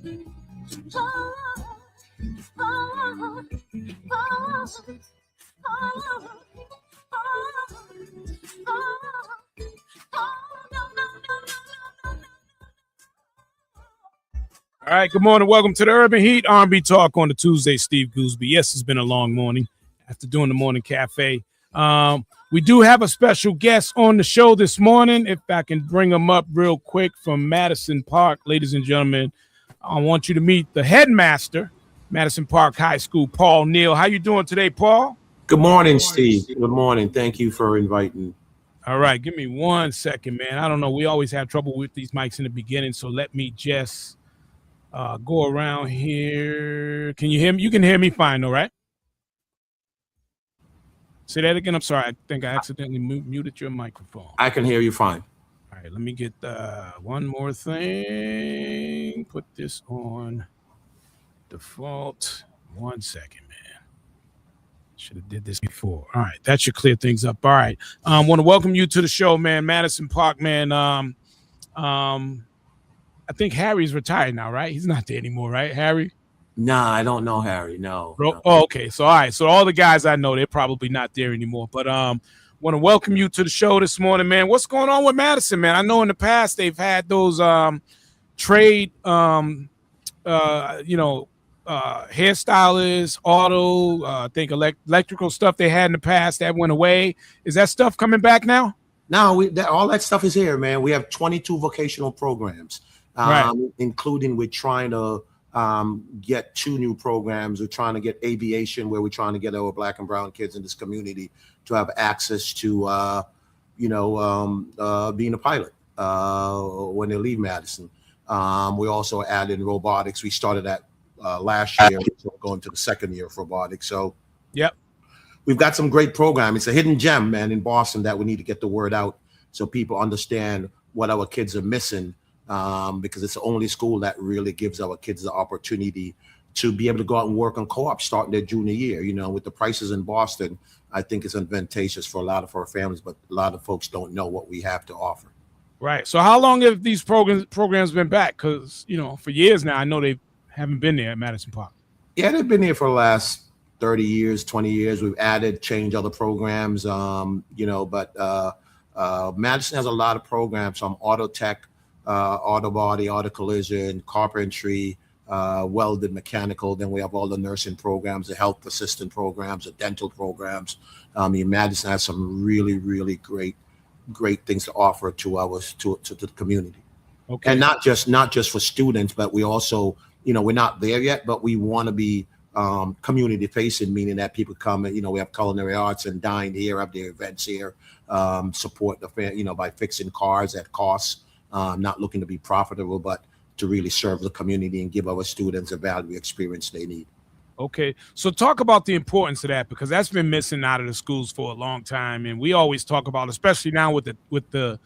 All right, good morning. Welcome to the Urban Heat R&B Talk on the Tuesday. Steve Gooseby. Yes, it's been a long morning after doing the morning cafe. We do have a special guest on the show this morning. If I can bring him up real quick from Madison Park, ladies and gentlemen, I want you to meet the headmaster, Madison Park High School, Paul Neal. How you doing today, Paul? Good morning, Steve. Good morning. Thank you for inviting. All right, give me 1 second, man. I don't know. We always have trouble with these mics in the beginning, so let me just go around here. Can you hear me? You can hear me fine, though, right? Say that again. I'm sorry. I think I accidentally muted your microphone. I can hear you fine. All right, let me get one more thing. Put this on default. 1 second, man. Should have did this before. All right, that should clear things up. All right. Want to welcome you to the show, man. Madison Park, man. I think Harry's retired now, right? He's not there anymore, right, Harry? Nah, I don't know Harry. No. Oh, okay. So, all right. So all the guys I know, they're probably not there anymore. But want to welcome you to the show this morning, man. What's going on with Madison, man? I know in the past they've had those trade, hairstylists, auto, I think electrical stuff they had in the past that went away. Is that stuff coming back now? No, all that stuff is here, man. We have 22 vocational programs. Right. Including we're trying to get 2 new programs. We're trying to get aviation, where we're trying to get our Black and brown kids in this community to have access to, being a pilot when they leave Madison. We also added robotics. We started that last year. So we're going to the second year of robotics. So, yep. We've got some great program. It's a hidden gem, man, in Boston that we need to get the word out so people understand what our kids are missing. Because it's the only school that really gives our kids the opportunity to be able to go out and work on co-op starting their junior year. You know, with the prices in Boston, I think it's advantageous for a lot of our families, but a lot of folks don't know what we have to offer. Right. So how long have these programs been back? Because, for years now, I know they haven't been there at Madison Park. Yeah, they've been here for the last 30 years, 20 years. We've added, changed other programs, but Madison has a lot of programs from auto tech, auto body, auto collision, carpentry, welded, mechanical. Then we have all the nursing programs, the health assistant programs, the dental programs. Madison has some really, really great things to offer to the community. Okay. And not just for students, but we also, we're not there yet, but we want to be community facing, meaning that people come and, we have culinary arts and dine here, have their events here, support the by fixing cars at costs. Not looking to be profitable, but to really serve the community and give our students a value experience they need. Okay, so talk about the importance of that, because that's been missing out of the schools for a long time, and we always talk about, especially now with the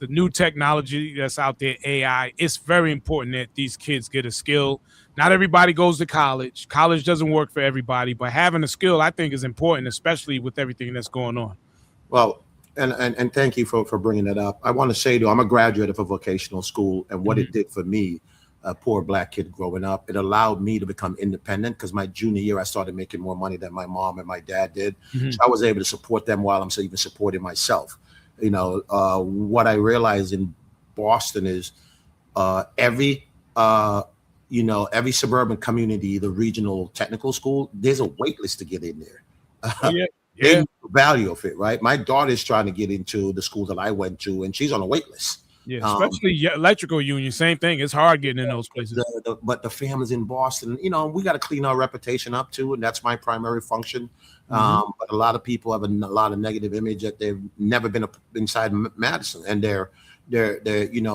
new technology that's out there, AI. It's very important that these kids get a skill. Not everybody goes to college. College doesn't work for everybody, but having a skill, I think, is important, especially with everything that's going on. Well. And thank you for bringing that up. I want to say, I'm a graduate of a vocational school, and what it did for me, a poor Black kid growing up, it allowed me to become independent, because my junior year, I started making more money than my mom and my dad did. Mm-hmm. So I was able to support them while I'm even supporting myself. What I realized in Boston is every suburban community, the regional technical school, there's a wait list to get in there. Yeah. They know the value of it, right? My daughter's trying to get into the school that I went to, and she's on a wait list. Yeah, especially electrical union, same thing. It's hard getting in those places. But the families in Boston, we got to clean our reputation up too, and that's my primary function. Mm-hmm. But a lot of people have a lot of negative image that they've never been inside Madison, and they're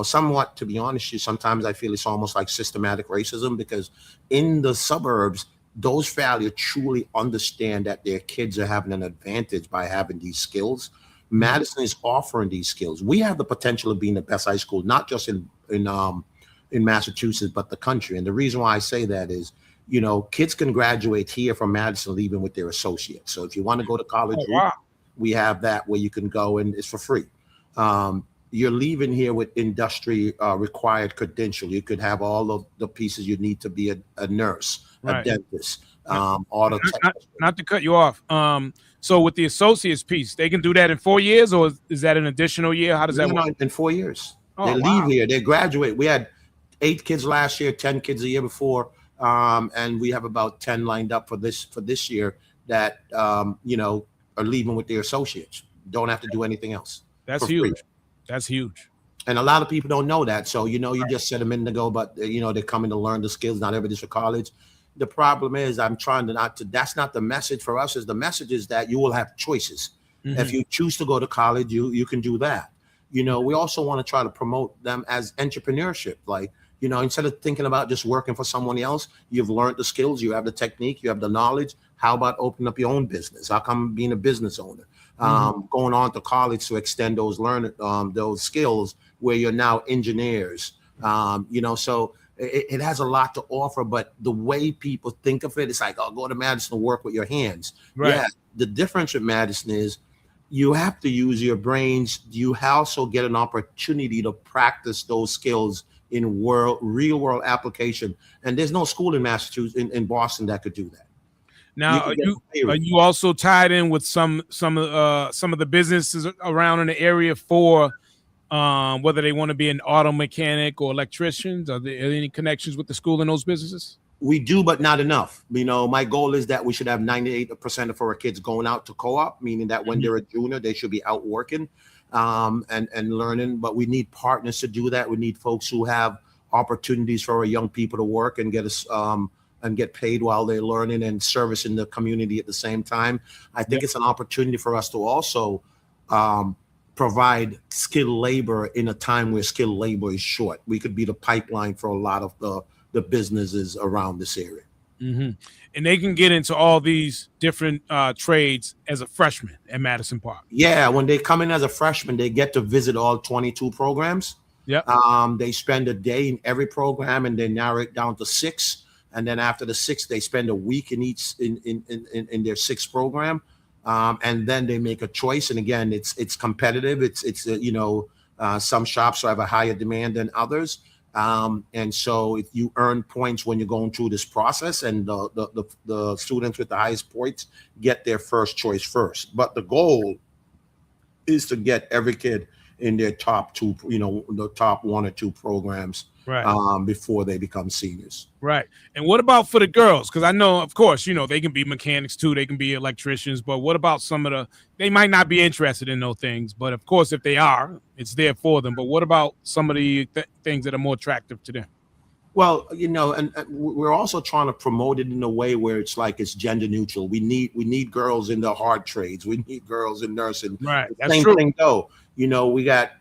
somewhat, to be honest, sometimes I feel it's almost like systematic racism, because in the suburbs, those families truly understand that their kids are having an advantage by having these skills. Madison is offering these skills. We have the potential of being the best high school, not just in Massachusetts, but the country. And the reason why I say that is, kids can graduate here from Madison, leaving with their associates. So if you want to go to college, we have that where you can go, and it's for free. you're leaving here with industry required credential. You could have all of the pieces you need to be a nurse, a dentist, auto not to cut you off. So with the associates piece, they can do that in 4 years, or is that an additional year? How does that work? In 4 years. Oh, they leave here, they graduate. We had 8 kids last year, 10 kids the year before, and we have about 10 lined up for this year that you know, are leaving with their associates. Don't have to do anything else. That's huge. Free. That's huge. And a lot of people don't know that. So, you know, you just said a minute ago, but you know, they're coming to learn the skills. Not everybody's for college. The problem is, I'm trying to that's not the message for us. Is the message is that you will have choices. If you choose to go to college, you can do that. You know, we also want to try to promote them as entrepreneurship. Like, you know, instead of thinking about just working for someone else, you've learned the skills, you have the technique, you have the knowledge. How about opening up your own business? How come being a business owner? Going on to college to extend those those skills where you're now engineers. You know, so it has a lot to offer, but the way people think of it, it's like, oh, go to Madison to work with your hands. Right. Yeah. The difference with Madison is you have to use your brains. You also get an opportunity to practice those skills in real world application. And there's no school in Massachusetts, in Boston, that could do that. Now, are you also tied in with some of the businesses around in the area for whether they want to be an auto mechanic or electricians? Are there any connections with the school in those businesses? We do, but not enough. You know, my goal is that we should have 98% of our kids going out to co-op, meaning that when they're a junior, they should be out working and learning. But we need partners to do that. We need folks who have opportunities for our young people to work and get us and get paid while they're learning and servicing the community at the same time. I think it's an opportunity for us to also provide skilled labor in a time where skilled labor is short. We could be the pipeline for a lot of the businesses around this area. And they can get into all these different trades as a freshman at Madison Park. Yeah, when they come in as a freshman, they get to visit all 22 programs. They spend a day in every program and they narrow it down to 6. And then after the 6, they spend a week in each in their 6th program, and then they make a choice. And again, it's competitive. It's you know, some shops have a higher demand than others, and so if you earn points when you're going through this process, and the students with the highest points get their first choice first. But the goal is to get every kid in their top 2, you know, the top 1 or 2 programs. Right. Before they become seniors. Right. And what about for the girls? Because I know, of course, you know, they can be mechanics too. They can be electricians. But what about some of they might not be interested in those things. But of course, if they are, it's there for them. But what about some of the things that are more attractive to them? Well, you know, and we're also trying to promote it in a way where it's like it's gender neutral. We need girls in the hard trades. We need girls in nursing. Right. That's same true. thing though. You know, we got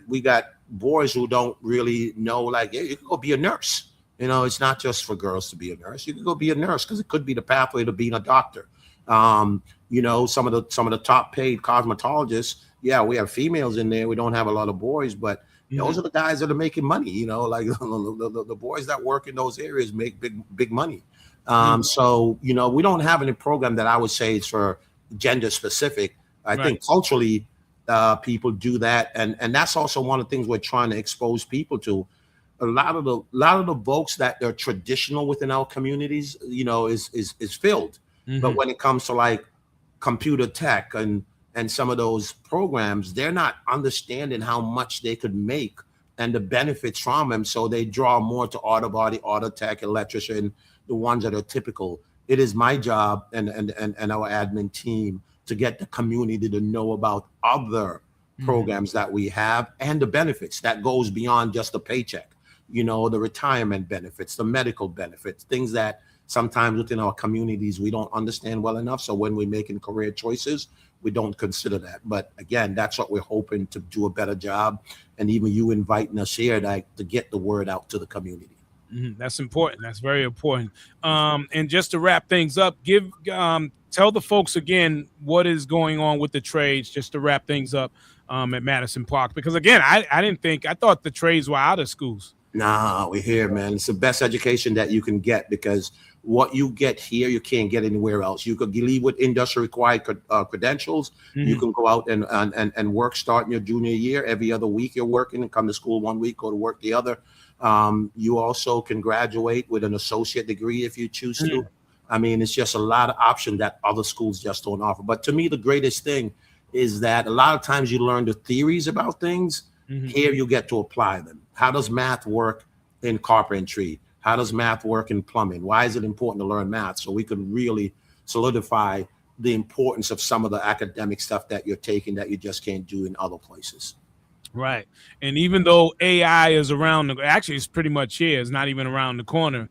boys who don't really know, like, hey, you can go be a nurse. You know, it's not just for girls to be a nurse. You can go be a nurse because it could be the pathway to being a doctor. You know, some of the top paid cosmetologists. Yeah, we have females in there. We don't have a lot of boys, but those are the guys that are making money. You know, like the boys that work in those areas make big money. So, you know, we don't have any program that I would say is for gender specific. I think culturally, people do that, and that's also one of the things we're trying to expose people to. A lot of the folks that are traditional within our communities, you know, is filled. But when it comes to like computer tech and some of those programs, they're not understanding how much they could make and the benefits from them. So they draw more to auto body, auto tech, electrician, the ones that are typical. It is my job and our admin team to get the community to know about other programs that we have and the benefits that goes beyond just the paycheck. You know, the retirement benefits, the medical benefits, things that sometimes within our communities we don't understand well enough. So when we're making career choices, we don't consider that. But again, that's what we're hoping to do a better job. And even you inviting us here to get the word out to the community. That's important. That's very important. And just to wrap things up, tell the folks again what is going on with the trades, just to wrap things up at Madison Park. Because again, I thought the trades were out of schools. Nah, we're here, man. It's the best education that you can get because what you get here, you can't get anywhere else. You could leave with industry required credentials. You can go out and work starting your junior year. Every other week you're working and come to school 1 week, go to work the other. You also can graduate with an associate degree if you choose to. I mean, it's just a lot of options that other schools just don't offer. But to me, the greatest thing is that a lot of times you learn the theories about things. Here you get to apply them. How does math work in carpentry? How does math work in plumbing? Why is it important to learn math? So we can really solidify the importance of some of the academic stuff that you're taking that you just can't do in other places. Right. And even though AI is actually it's pretty much here, it's not even around the corner.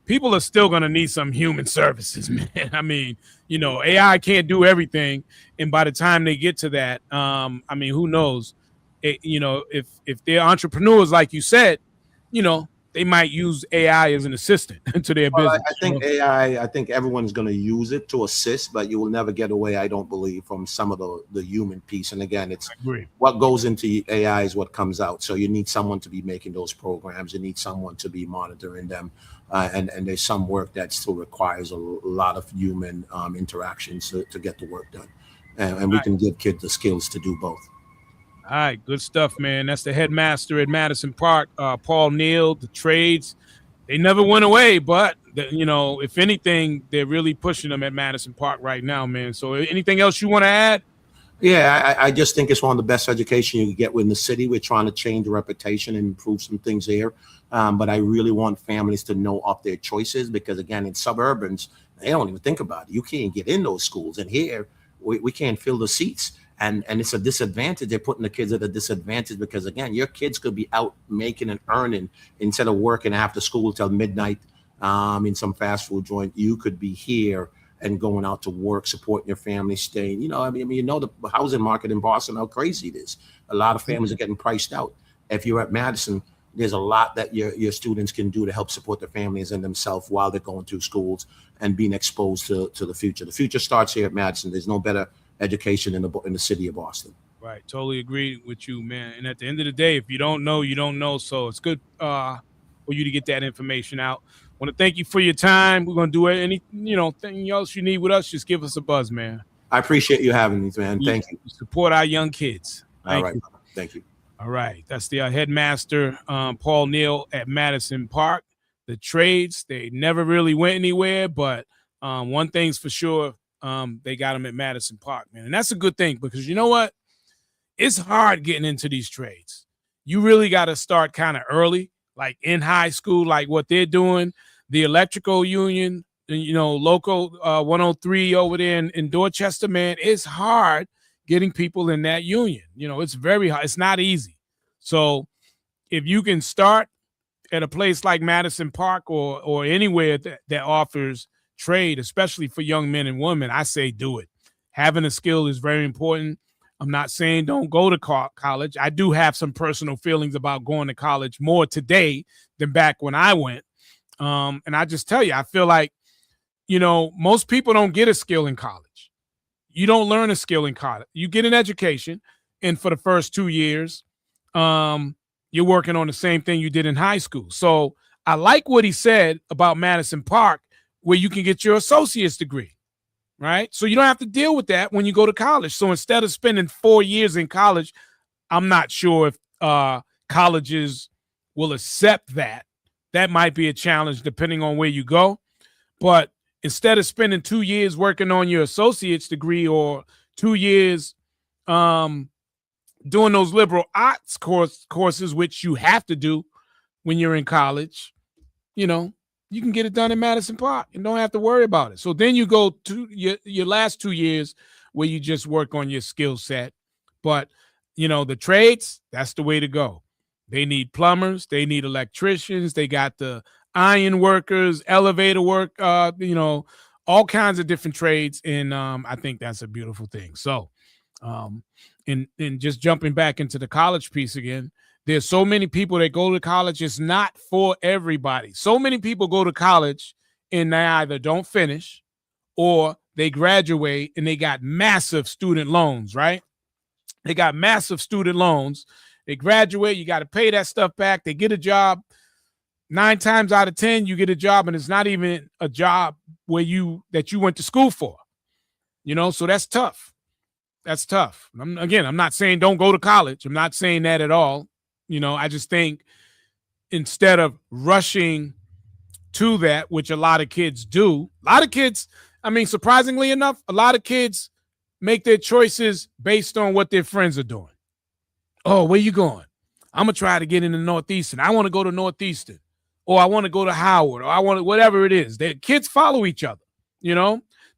People are still going to need some human services, man. I mean, AI can't do everything. And by the time they get to that, I mean, who knows? If they're entrepreneurs, like you said, they might use AI as an assistant to their business. I think AI, I think everyone's going to use it to assist, but you will never get away, I don't believe, from some of the human piece. And again, it's what goes into AI is what comes out. So you need someone to be making those programs. You need someone to be monitoring them. And there's some work that still requires a lot of human interactions to get the work done. And we can give kids the skills to do both. All right, good stuff, man. That's the headmaster at Madison Park, Paul Neal. The trades, they never went away, but if anything, they're really pushing them at Madison Park right now, man. So anything else you want to add? Yeah, I just think it's one of the best education you can get within the city. We're trying to change the reputation and improve some things here. But I really want families to know of their choices because, again, in suburbans, they don't even think about it. You can't get in those schools. And here, we can't fill the seats. And it's a disadvantage. They're putting the kids at a disadvantage because, again, your kids could be out making and earning instead of working after school till midnight in some fast food joint. You could be here and going out to work, supporting your family, staying. The housing market in Boston, how crazy it is. A lot of families are getting priced out. If you're at Madison, there's a lot that your students can do to help support their families and themselves while they're going through schools and being exposed to the future. The future starts here at Madison. There's no better education in the city of Boston. Right. Totally agree with you, man. And at the end of the day, if you don't know, you don't know. So it's good for you to get that information out. Want to thank you for your time. We're going to do anything else you need with us. Just give us a buzz, man. I appreciate you having me, man. Thank you. Support our young kids. All right. Thank you. All right. That's the headmaster, Paul Neal at Madison Park. The trades, they never really went anywhere, but one thing's for sure, they got them at Madison Park, man. And that's a good thing because you know what? It's hard getting into these trades. You really got to start kind of early, like in high school, like what they're doing. The electrical union, local 103 over there in Dorchester, man, it's hard getting people in that union. It's very hard. It's not easy. So if you can start at a place like Madison Park or anywhere that offers trade, especially for young men and women, I say do it. Having a skill is very important. I'm not saying don't go to college. I do have some personal feelings about going to college more today than back when I went. And I just tell you, I feel like, most people don't get a skill in college. You don't learn a skill in college. You get an education, and for the first 2 years, you're working on the same thing you did in high school. So I like what he said about Madison Park, where you can get your associate's degree, right? So you don't have to deal with that when you go to college. So instead of spending 4 years in college, I'm not sure if colleges will accept that. That might be a challenge depending on where you go. But instead of spending 2 years working on your associate's degree or 2 years doing those liberal arts courses, which you have to do when you're in college, you can get it done in Madison Park and don't have to worry about it. So then you go to your last 2 years where you just work on your skill set. But, the trades, that's the way to go. They need plumbers. They need electricians. They got the iron workers, elevator work, all kinds of different trades. And I think that's a beautiful thing. So and just jumping back into the college piece again, there's so many people that go to college. It's not for everybody. So many people go to college and they either don't finish or they graduate and they got massive student loans, right? They got massive student loans. They graduate. You got to pay that stuff back. They get a job. 9 times out of 10, you get a job, and it's not even a job that you went to school for. So that's tough. That's tough. I'm not saying don't go to college. I'm not saying that at all. I just think instead of rushing to that, which a lot of kids do, surprisingly enough, a lot of kids make their choices based on what their friends are doing. Oh, where you going? I'm going to try to get into Northeastern. I want to go to Northeastern, or I want to go to Howard, or I want to, whatever it is. The kids follow each other,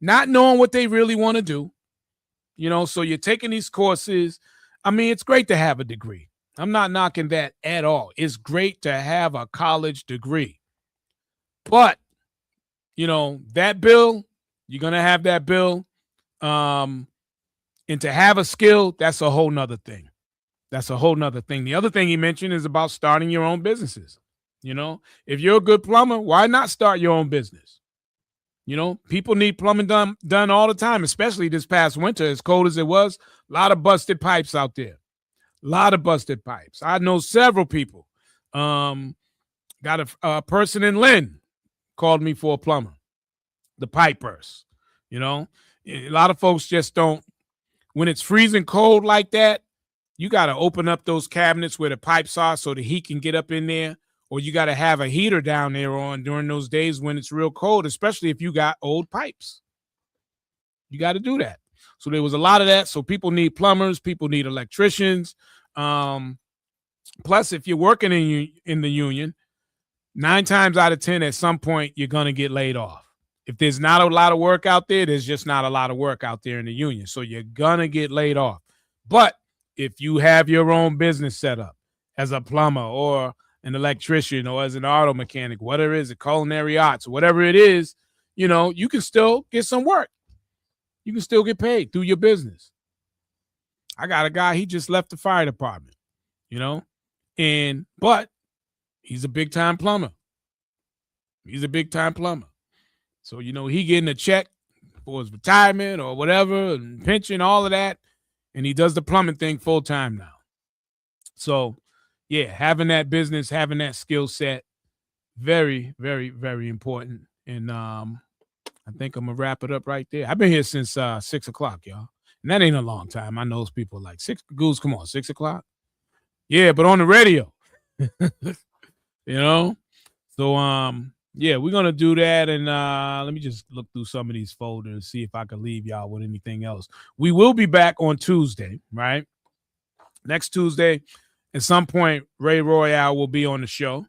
not knowing what they really want to do. So you're taking these courses. It's great to have a degree. I'm not knocking that at all. It's great to have a college degree. But, that bill, you're going to have that bill. And to have a skill, that's a whole nother thing. That's a whole nother thing. The other thing he mentioned is about starting your own businesses. If you're a good plumber, why not start your own business? People need plumbing done all the time, especially this past winter, as cold as it was. A lot of busted pipes out there. A lot of busted pipes. I know several people. Got a person in Lynn called me for a plumber. The pipe burst. A lot of folks just don't. When it's freezing cold like that, you got to open up those cabinets where the pipes are so the heat can get up in there. Or you got to have a heater down there on during those days when it's real cold, especially if you got old pipes. You got to do that. So there was a lot of that. So people need plumbers. People need electricians. Plus, if you're working in the union, 9 times out of 10, at some point, you're going to get laid off. If there's not a lot of work out there, there's just not a lot of work out there in the union. So you're going to get laid off. But if you have your own business set up as a plumber or an electrician or as an auto mechanic, whatever it is, a culinary arts, whatever it is, you can still get some work. You can still get paid through your business. I got a guy, he just left the fire department, but he's a big time plumber. He's a big time plumber. So, he getting a check for his retirement or whatever, and pension, all of that. And he does the plumbing thing full time now. So, yeah, having that business, having that skill set, very, very, very important. And I think I'm going to wrap it up right there. I've been here since 6 o'clock, y'all. And that ain't a long time. I know those people like 6, Goose, come on, 6 o'clock? Yeah, but on the radio. So, yeah, we're going to do that. And let me just look through some of these folders and see if I can leave y'all with anything else. We will be back on Tuesday, right? Next Tuesday. At some point, Ray Royale will be on the show,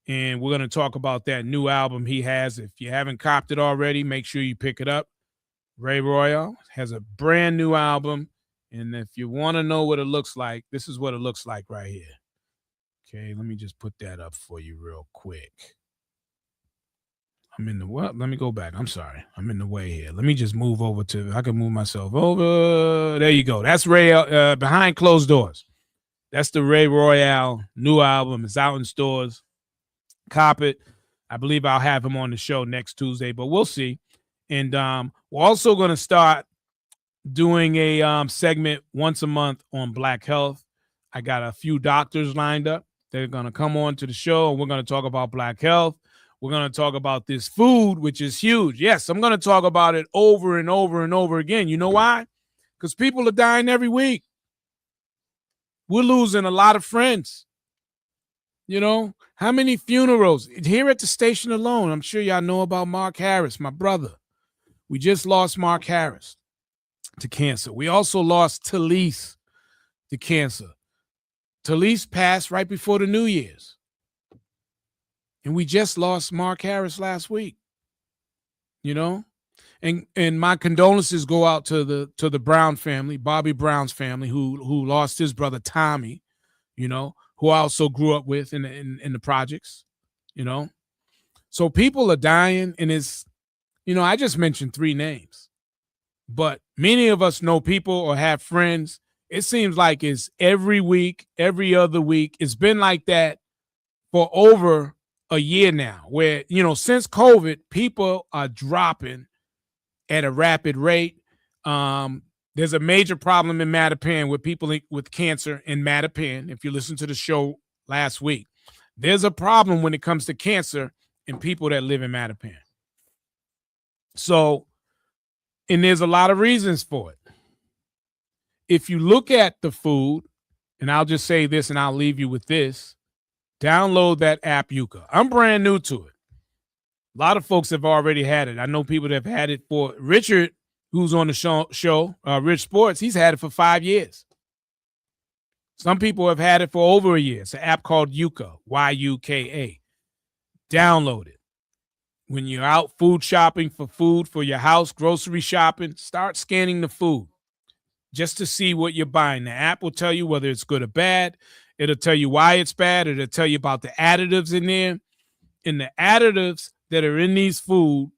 and we're going to talk about that new album he has. If you haven't copped it already, make sure you pick it up. Ray Royale has a brand new album, and if you want to know what it looks like, this is what it looks like right here. Okay, let me just put that up for you real quick. I'm in the what? Let me go back. I'm sorry. I'm in the way here. Let me just move over I can move myself over. There you go. That's Ray Behind Closed Doors. That's the Ray Royale new album. It's out in stores. Cop it. I believe I'll have him on the show next Tuesday, but we'll see. And we're also going to start doing a segment once a month on Black health. I got a few doctors lined up. They're going to come on to the show, and we're going to talk about Black health. We're going to talk about this food, which is huge. Yes, I'm going to talk about it over and over and over again. You know why? Because people are dying every week. We're losing a lot of friends. How many funerals? Here at the station alone, I'm sure y'all know about Mark Harris, my brother. We just lost Mark Harris to cancer. We also lost Talise to cancer. Talise passed right before the New Year's. And we just lost Mark Harris last week. And my condolences go out to the Brown family, Bobby Brown's family, who lost his brother Tommy, who I also grew up with in the projects, So people are dying, and it's, I just mentioned 3 names, but many of us know people or have friends. It seems like it's every week, every other week. It's been like that for over a year now, where, since COVID, people are dropping at a rapid rate. There's a major problem in Mattapan with people with cancer in Mattapan. If you listen to the show last week, There's a problem when it comes to cancer in people that live in Mattapan. So, and there's a lot of reasons for it. If you look at the food, and I'll just say this and I'll leave you with this, download that app Yuka. I'm brand new to it. A lot of folks have already had it. I know people that have had it for Richard, who's on the show, Rich Sports, he's had it for 5 years. Some people have had it for over a year. It's an app called Yuka, Y-U-K-A. Download it. When you're out food shopping for food for your house, grocery shopping, start scanning the food just to see what you're buying. The app will tell you whether it's good or bad. It'll tell you why it's bad. It'll tell you about the additives in there. And the additives that are in these food,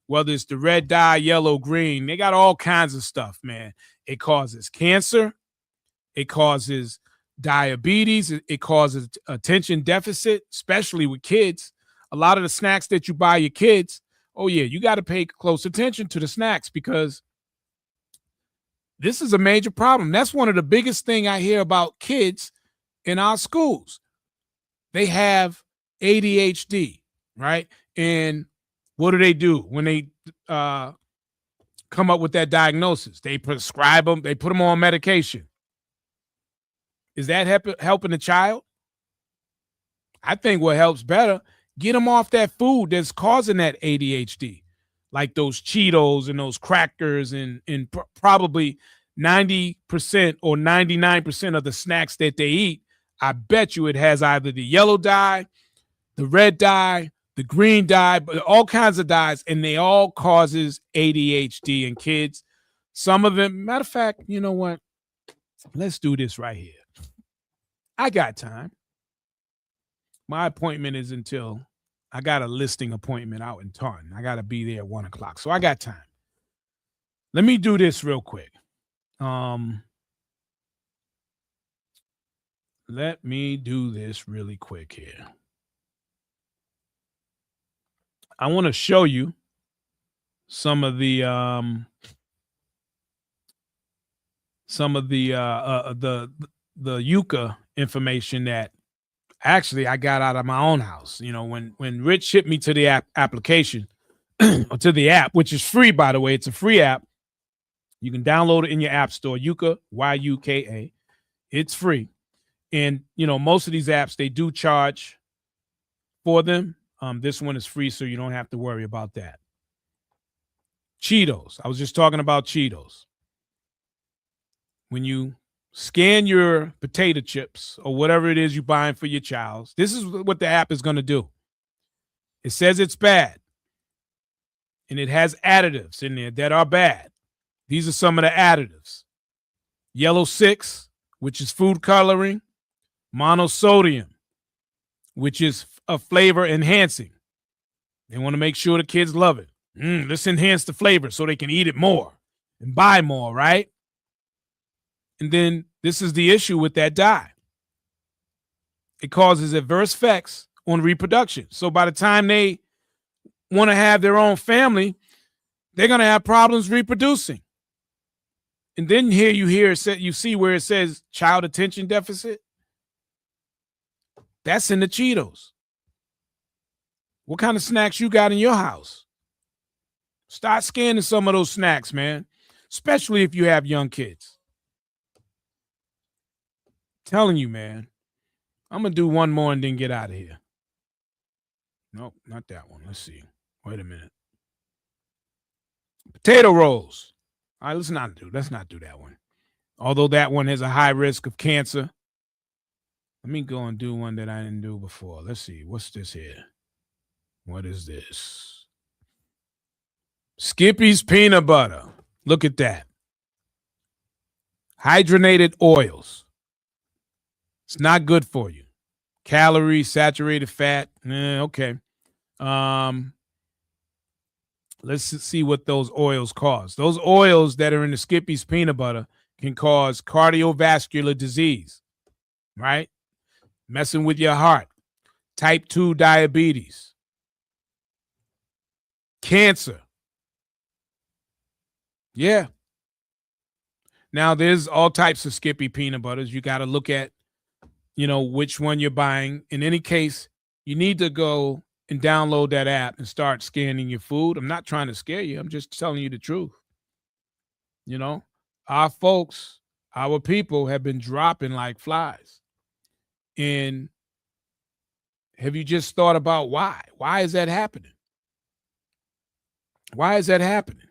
whether it's the red dye, yellow, green, they got all kinds of stuff, man. It causes cancer. It causes diabetes. It causes attention deficit, especially with kids. A lot of the snacks that you buy your kids, oh yeah, you got to pay close attention to the snacks because this is a major problem. That's one of the biggest things I hear about kids in our schools. They have ADHD, right? And what do when they come up with that diagnosis? They prescribe them. They put them on medication. Is that helping the child? I think what helps better, get them off that food that's causing that ADHD, like those Cheetos and those crackers and probably 90% or 99% of the snacks that they eat. I bet you it has either the yellow dye, the red dye, the green dye, but all kinds of dyes, and they all causes ADHD in kids. Some of them, matter of fact, you know what? Let's do this right here. I got time. My appointment is I got a listing appointment out in Taunton. I got to be there at 1 o'clock. So I got time. Let me do this real quick. Let me do this really quick here. I want to show you some of the Yuka information that actually I got out of my own house. You know, when Rich shipped me to the application or to the app, which is free, by the way, it's a free app. You can download it in your app store, Yuka, Y-U-K-A. It's free. And, you know, most of these apps, they do charge for them. This one is free, so you don't have to worry about that. Cheetos. I was just talking about Cheetos. When you scan your potato chips or whatever it is you're buying for your child, this is what the app is going to do. It says it's bad. And it has additives in there that are bad. These are some of the additives. Yellow 6, which is food coloring. Monosodium, which is a flavor enhancing. They want to make sure the kids love it. Let's enhance the flavor so they can eat it more and buy more, right? And then this is the issue with that dye. It causes adverse effects on reproduction. So by the time they want to have their own family, they're going to have problems reproducing. And then here you see where it says child attention deficit. That's in the Cheetos. What kind of snacks you got in your house? Start scanning some of those snacks, man, especially if you have young kids. Telling you, man. I'm going to do one more and then get out of here. Nope, not that one. Let's see. Wait a minute. Potato rolls. All right, let's not do that one. Although that one has a high risk of cancer. Let me go and do one that I didn't do before. Let's see. What's this here? What is this? Skippy's peanut butter. Look at that. Hydrogenated oils. It's not good for you. Calories, saturated fat. Okay. Let's see what those oils cause. Those oils that are in the Skippy's peanut butter can cause cardiovascular disease, right? Messing with your heart, type 2 diabetes, cancer. Yeah. Now, there's all types of Skippy peanut butters. You got to look at, which one you're buying. In any case, you need to go and download that app and start scanning your food. I'm not trying to scare you. I'm just telling you the truth. You know, our folks, our people have been dropping like flies. And have you just thought about why? Why is that happening? Why is that happening?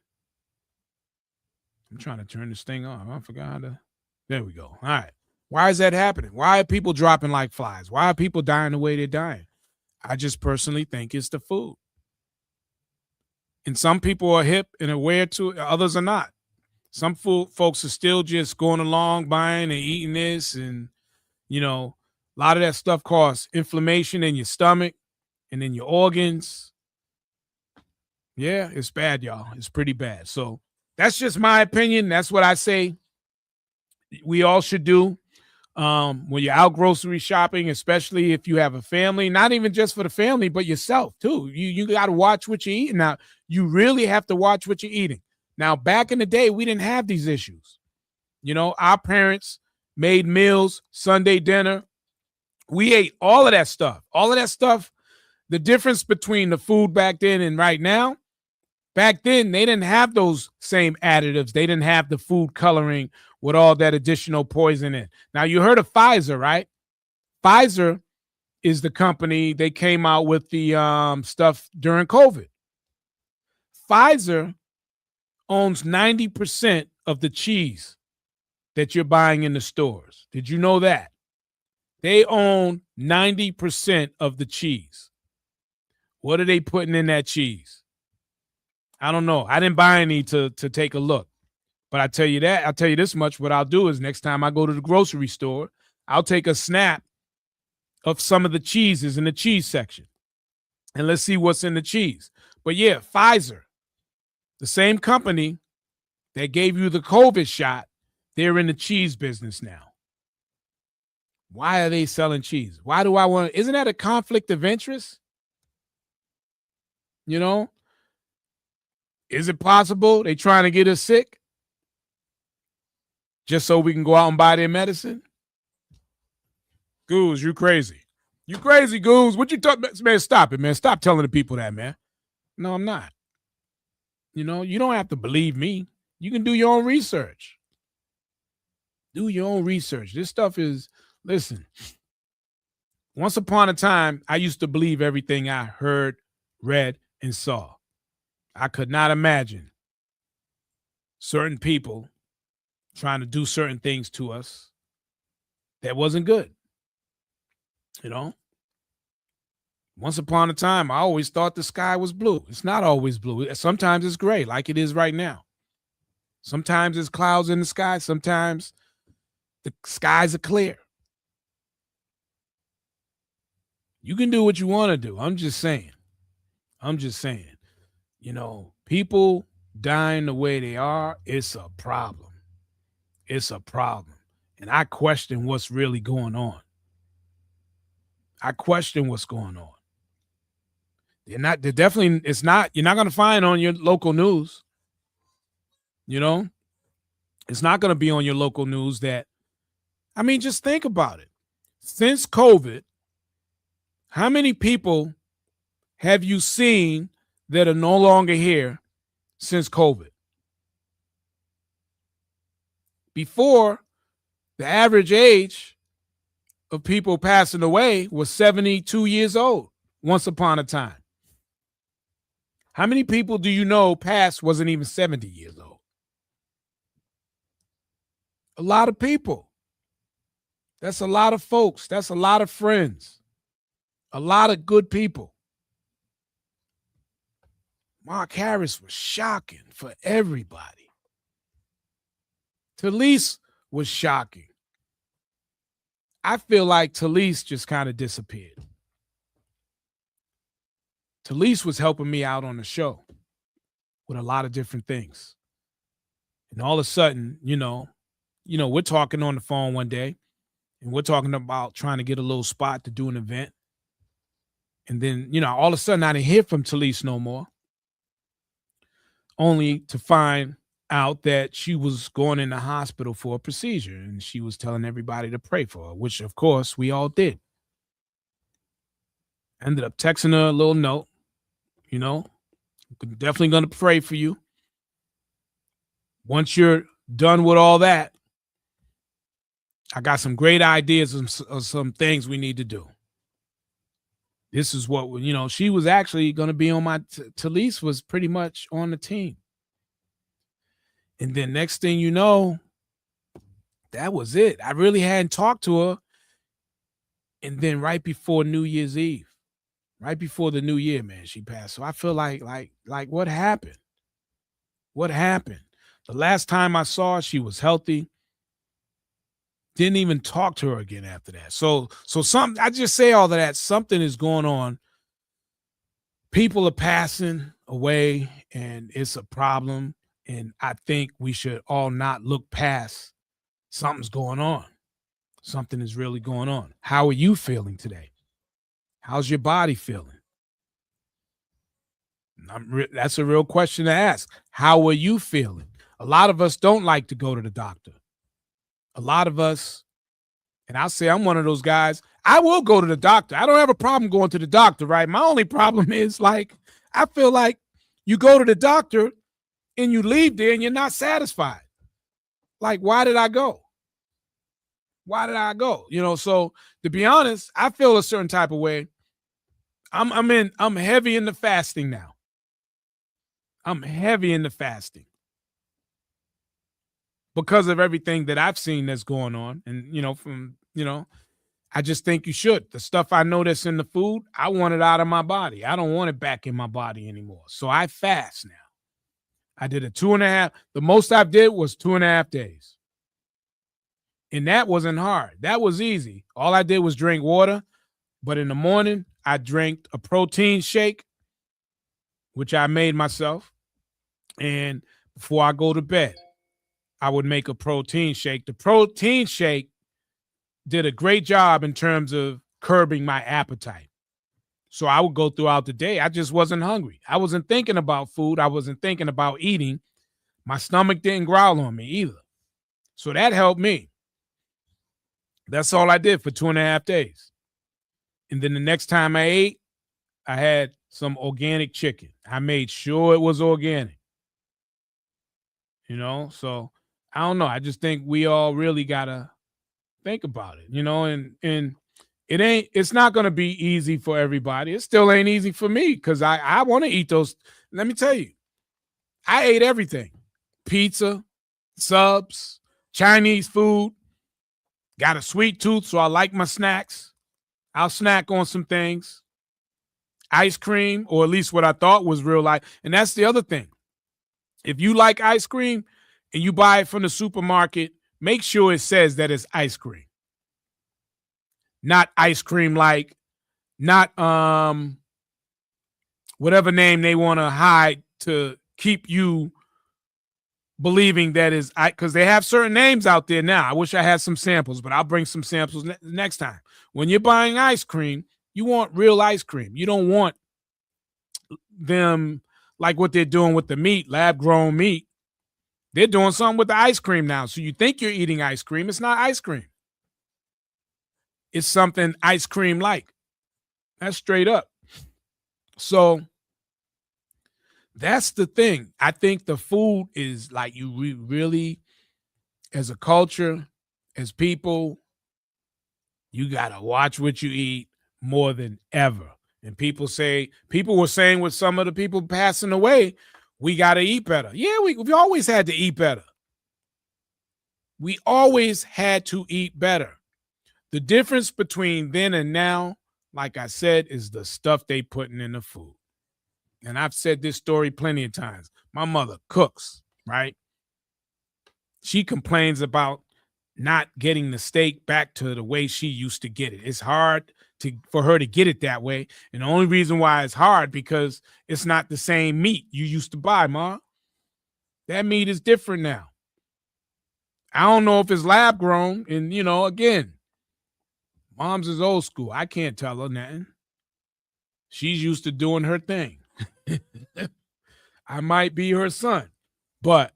I'm trying to turn this thing on. I forgot how to. There we go. All right. Why is that happening? Why are people dropping like flies? Why are people dying the way they're dying? I just personally think it's the food. And some people are hip and aware to it, others are not. Some folks are still just going along, buying and eating this. And, a lot of that stuff causes inflammation in your stomach and in your organs. Yeah, it's bad, y'all. It's pretty bad. So that's just my opinion. That's what I say we all should do. When you're out grocery shopping, especially if you have a family, not even just for the family, but yourself too. You got to watch what you're eating. Now, you really have to watch what you're eating. Now, back in the day, we didn't have these issues. Our parents made meals, Sunday dinner. We ate all of that stuff. All of that stuff. The difference between the food back then and right now, back then, they didn't have those same additives. They didn't have the food coloring with all that additional poison in. Now, you heard of Pfizer, right? Pfizer is the company. They came out with the stuff during COVID. Pfizer owns 90% of the cheese that you're buying in the stores. Did you know that? They own 90% of the cheese. What are they putting in that cheese? I don't know. I didn't buy any to take a look. But I'll tell you this much. What I'll do is next time I go to the grocery store, I'll take a snap of some of the cheeses in the cheese section. And let's see what's in the cheese. But yeah, Pfizer, the same company that gave you the COVID shot, they're in the cheese business now. Why are they selling cheese? Why do I want to? Isn't that a conflict of interest? Is it possible they trying to get us sick just so we can go out and buy their medicine? Goose, you crazy. You crazy, Goose. What you talking about? Man, stop it, man. Stop telling the people that, man. No, I'm not. You don't have to believe me. You can do your own research. Do your own research. This stuff is, listen, once upon a time, I used to believe everything I heard, read, and saw. I could not imagine certain people trying to do certain things to us that wasn't good. Once upon a time, I always thought the sky was blue. It's not always blue. Sometimes it's gray, like it is right now. Sometimes there's clouds in the sky. Sometimes the skies are clear. You can do what you want to do. I'm just saying. People dying the way they are, it's a problem. It's a problem. And I question what's really going on. You're not going to find on your local news. It's not going to be on your local news just think about it. Since COVID, how many people have you seen that are no longer here since COVID? Before, the average age of people passing away was 72 years old once upon a time. How many people do you know past wasn't even 70 years old? A lot of people. That's a lot of folks. That's a lot of friends. A lot of good people. Mark Harris was shocking for everybody. Talise was shocking. I feel like Talise just kind of disappeared. Talise was helping me out on the show with a lot of different things. And all of a sudden, we're talking on the phone one day and we're talking about trying to get a little spot to do an event. And then, all of a sudden I didn't hear from Talise no more. Only to find out that she was going in the hospital for a procedure and she was telling everybody to pray for her, which of course we all did. Ended up texting her a little note, you know, definitely going to pray for you. Once you're done with all that, I got some great ideas of some things we need to do. This is what, she was actually going to be on my, Talise was pretty much on the team. And then next thing you know, that was it. I really hadn't talked to her. And then right before New Year's Eve, right before the new year, man, she passed. So I feel like what happened? What happened? The last time I saw her, she was healthy. Didn't even talk to her again after that. So I just say all of that. Something is going on. People are passing away, and it's a problem. And I think we should all not look past something's going on. Something is really going on. How are you feeling today? How's your body feeling? That's a real question to ask. How are you feeling? A lot of us don't like to go to the doctor. A lot of us, and I'll say I'm one of those guys, I will go to the doctor. I don't have a problem going to the doctor, right? My only problem is, I feel like you go to the doctor and you leave there and you're not satisfied. Like, why did I go? Why did I go? So to be honest, I feel a certain type of way. I'm heavy into fasting now. I'm heavy into fasting because of everything that I've seen that's going on. And, I just think you should. The stuff I know that's in the food, I want it out of my body. I don't want it back in my body anymore. So I fast now. I did a 2.5. The most I did was 2.5 days. And that wasn't hard. That was easy. All I did was drink water. But in the morning, I drank a protein shake, which I made myself. And before I go to bed, I would make a protein shake. The protein shake did a great job in terms of curbing my appetite. So I would go throughout the day. I just wasn't hungry. I wasn't thinking about food. I wasn't thinking about eating. My stomach didn't growl on me either. So that helped me. That's all I did for 2.5 days. And then the next time I ate, I had some organic chicken. I made sure it was organic. So I don't know. I just think we all really got to think about it, and it's not going to be easy for everybody. It still ain't easy for me because I want to eat those. Let me tell you, I ate everything: pizza, subs, Chinese food. Got a sweet tooth, so I like my snacks. I'll snack on some things. Ice cream, or at least what I thought was real life. And that's the other thing. If you like ice cream and you buy it from the supermarket, make sure it says that it's ice cream. Not ice cream not whatever name they want to hide to keep you believing that is, because they have certain names out there now. I wish I had some samples, but I'll bring some samples next time. When you're buying ice cream, you want real ice cream. You don't want them like what they're doing with the meat, lab-grown meat. They're doing something with the ice cream now. So you think you're eating ice cream. It's not ice cream. It's something ice cream-like. That's straight up. So that's the thing. I think the food is like you really, as a culture, as people, you got to watch what you eat more than ever. And people were saying with some of the people passing away, we got to eat better. Yeah, we always had to eat better. We always had to eat better. The difference between then and now, like I said, is the stuff they putting in the food. And I've said this story plenty of times. My mother cooks, right? She complains about not getting the steak back to the way she used to get it. It's hard for her to get it that way. And the only reason why it's hard because it's not the same meat you used to buy, Ma. That meat is different now. I don't know if it's lab grown. And, again, Mom's is old school. I can't tell her nothing. She's used to doing her thing. I might be her son, but,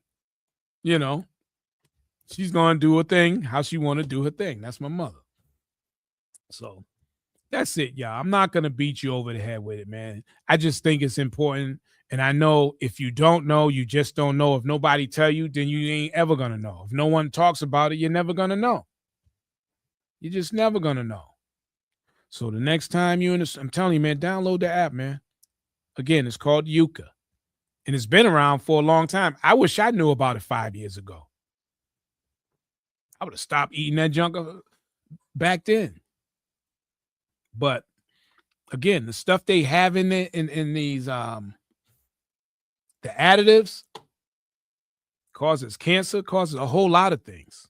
she's going to do her thing how she want to do her thing. That's my mother. So That's it, y'all. I'm not going to beat you over the head with it, man. I just think it's important. And I know if you don't know, you just don't know. If nobody tell you, then you ain't ever going to know. If no one talks about it, you're never going to know. You're just never going to know. So the next time you're in this, I'm telling you, man, download the app, man. Again, it's called Yuka. And it's been around for a long time. I wish I knew about it 5 years ago. I would have stopped eating that junk back then. But again, the stuff they have in it, in these the additives causes cancer, causes a whole lot of things.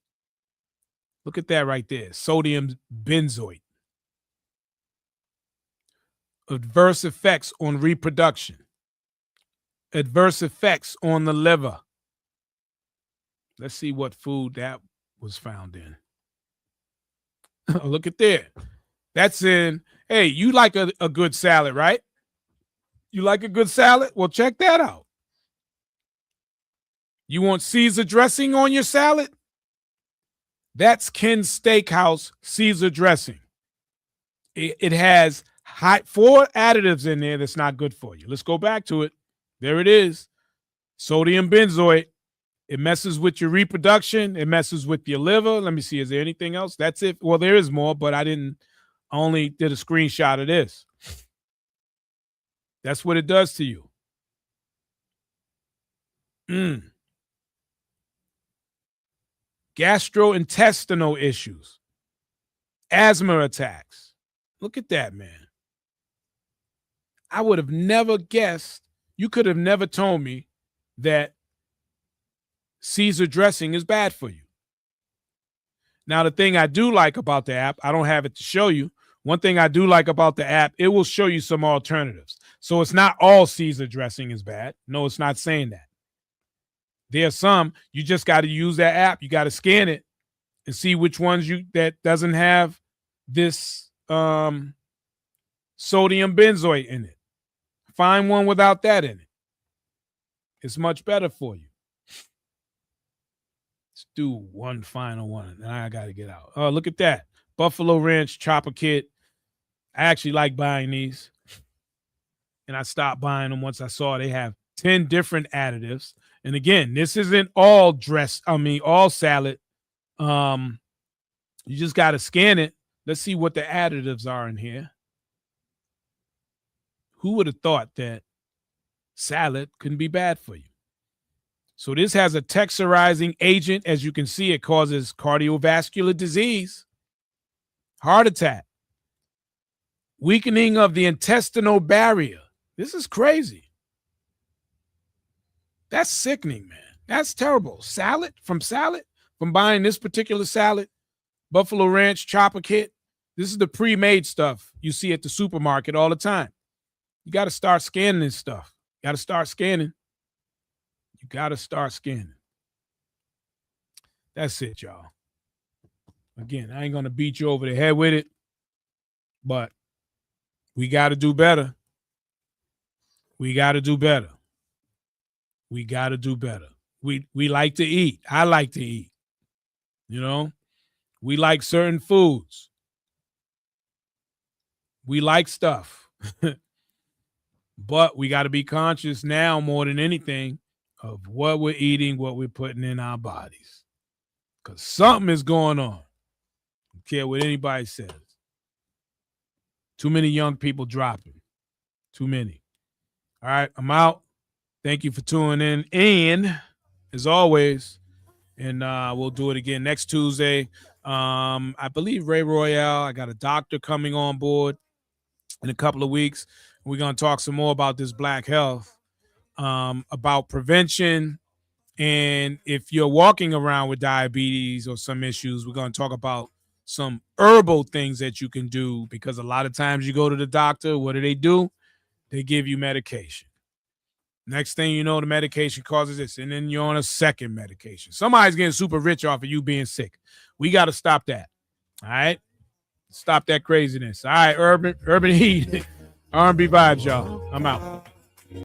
Look at that right there. Sodium benzoate. Adverse effects on reproduction. Adverse effects on the liver. Let's see what food that was found in. Look at there. That's in, hey, you like a good salad, right? You like a good salad? Well, check that out. You want Caesar dressing on your salad? That's Ken's Steakhouse Caesar dressing. It has 4 additives in there that's not good for you. Let's go back to it. There it is. Sodium benzoate. It messes with your reproduction. It messes with your liver. Let me see. Is there anything else? That's it. Well, there is more, but I only did a screenshot of this. That's what it does to you. Gastrointestinal issues. Asthma attacks. Look at that, man. I would have never guessed. You could have never told me that Caesar dressing is bad for you. Now, the thing I do like about the app, I don't have it to show you. One thing I do like about the app, it will show you some alternatives. So it's not all Caesar dressing is bad. No, it's not saying that. There's some, you just got to use that app. You got to scan it and see which ones that doesn't have this sodium benzoate in it. Find one without that in it. It's much better for you. Let's do one final one. I got to get out. Oh, look at that. Buffalo Ranch Chopper Kit. I actually like buying these. And I stopped buying them once I saw they have 10 different additives. And again, this isn't all all salad. You just got to scan it. Let's see what the additives are in here. Who would have thought that salad couldn't be bad for you? So this has a texturizing agent. As you can see, it causes cardiovascular disease, heart attack, weakening of the intestinal barrier. This is crazy. That's sickening, man. That's terrible. Salad, from buying this particular salad, Buffalo Ranch Chopper Kit. This is the pre-made stuff you see at the supermarket all the time. You got to start scanning this stuff. You got to start scanning. You got to start scanning. That's it, y'all. Again, I ain't going to beat you over the head with it, but we got to do better. We got to do better. We got to do better. We like to eat. I like to eat. You know, we like certain foods. We like stuff. But we got to be conscious now more than anything of what we're eating, what we're putting in our bodies. Because something is going on. I don't care what anybody says. Too many young people dropping. Too many. All right, I'm out. Thank you for tuning in. And as always, and we'll do it again next Tuesday. I believe Ray Royale, I got a doctor coming on board in a couple of weeks. We're going to talk some more about this Black health, about prevention. And if you're walking around with diabetes or some issues, we're going to talk about some herbal things that you can do, because a lot of times you go to the doctor, what do? They give you medication. Next thing you know, the medication causes this, and then you're on a second medication. Somebody's getting super rich off of you being sick. We got to stop that. All right? Stop that craziness. All right, Urban Heat. R&B vibes, y'all. I'm out.